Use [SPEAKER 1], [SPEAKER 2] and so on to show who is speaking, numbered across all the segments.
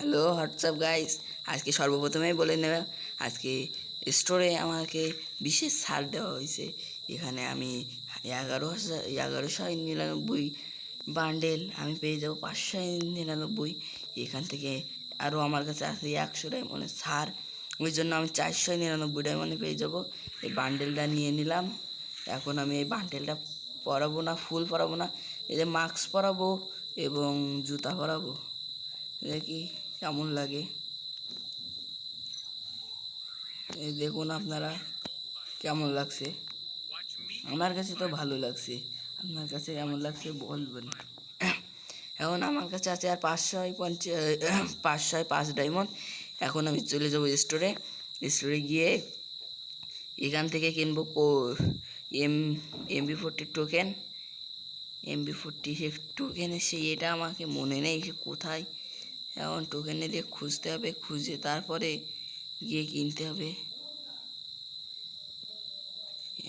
[SPEAKER 1] Hello WhatsApp guys, আজকে সর্বপ্রথমেই বলে নেবে আজকে স্টোরে আমাকে বিশেষ ছাড় দেওয়া হয়েছে। এখানে আমি 1199 বান্ডেল আমি পেয়ে যাবো 599। এখান থেকে আরও আমার কাছে আছে 100 ডায়মন্ডের ছাড়, ওই জন্য আমি 499 ডায়মন্ডে পেয়ে যাবো। এই বান্ডেলটা নিয়ে নিলাম। এখন আমি এই বান্ডেলটা পরাবো না, ফুল পরাবো না, এই যে মাস্ক পরাবো এবং জুতা পরাবো। দেখি কেমন লাগে, এই দেখুন আপনারা কেমন লাগছে। আমার কাছে তো ভালো লাগছে, আপনার কাছে কেমন লাগছে বলবেন। এখন আমার কাছে আছে আর 505 ডায়মন্ড। এখন আমি চলে যাব স্টোরে গিয়ে এখান থেকে কিনবো MB40 টোকেন। MB40 টোকেন এটা আমাকে মনে নেই সে কোথায়। এখন টোকেনে দিয়ে খুঁজতে হবে, খুঁজে তারপরে গিয়ে কিনতে হবে।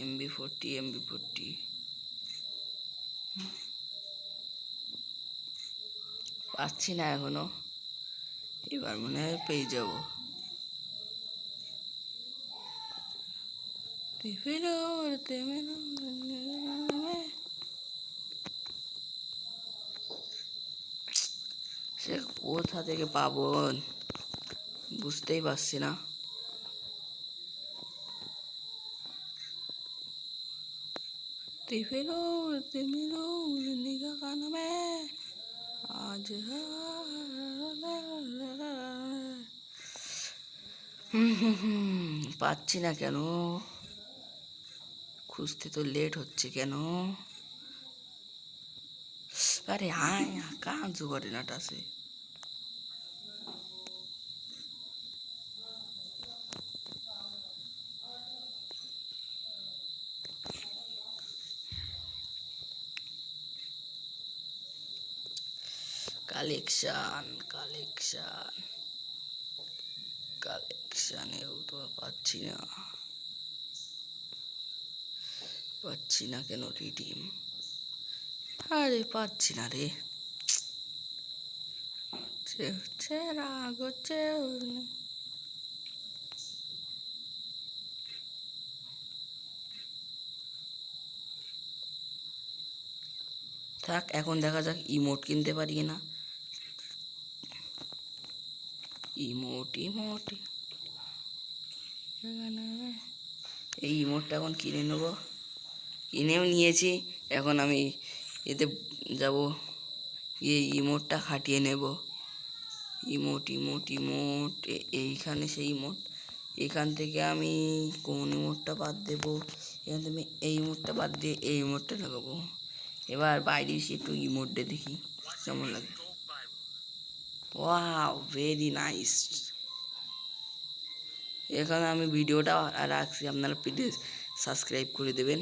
[SPEAKER 1] MB40 পাচ্ছি না এখনো, এবার মনে হয় পেয়ে যাবো। সে কোথা থেকে পাবো বুঝতেই পারছি না। আজ পাচ্ছি না কেন, খুঁজতে তো লেট হচ্ছে কেন। আরে আয় কান জোগাড়ে নাট আছে। কালেকশানেও তো পাচ্ছি না কেন রিডিম। আরে পাচ্ছি না রে, হচ্ছে রাগ হচ্ছে। থাক, এখন দেখা যাক ইমোট কিনতে পারি না। এই ইমোটটা এখন কিনে নেবো, কিনেও নিয়েছি। এখন আমি এতে যাব, এই ইমোটটা খাটিয়ে নেব। ইমোট এইখানে সেই ইমোট, এখান থেকে আমি কোন ইমোটটা বাদ দেবো, এখান থেকে এই ইমোটটা বাদ দিয়ে এই ইমোটটা লাগাবো। এবার বাইরে এসে একটু ইমোটটা দেখি কেমন লাগে। Wow, very nice. এখানে আমি ভিডিওটা রাখছি, আপনারা প্লিজ সাবস্ক্রাইব করে দেবেন।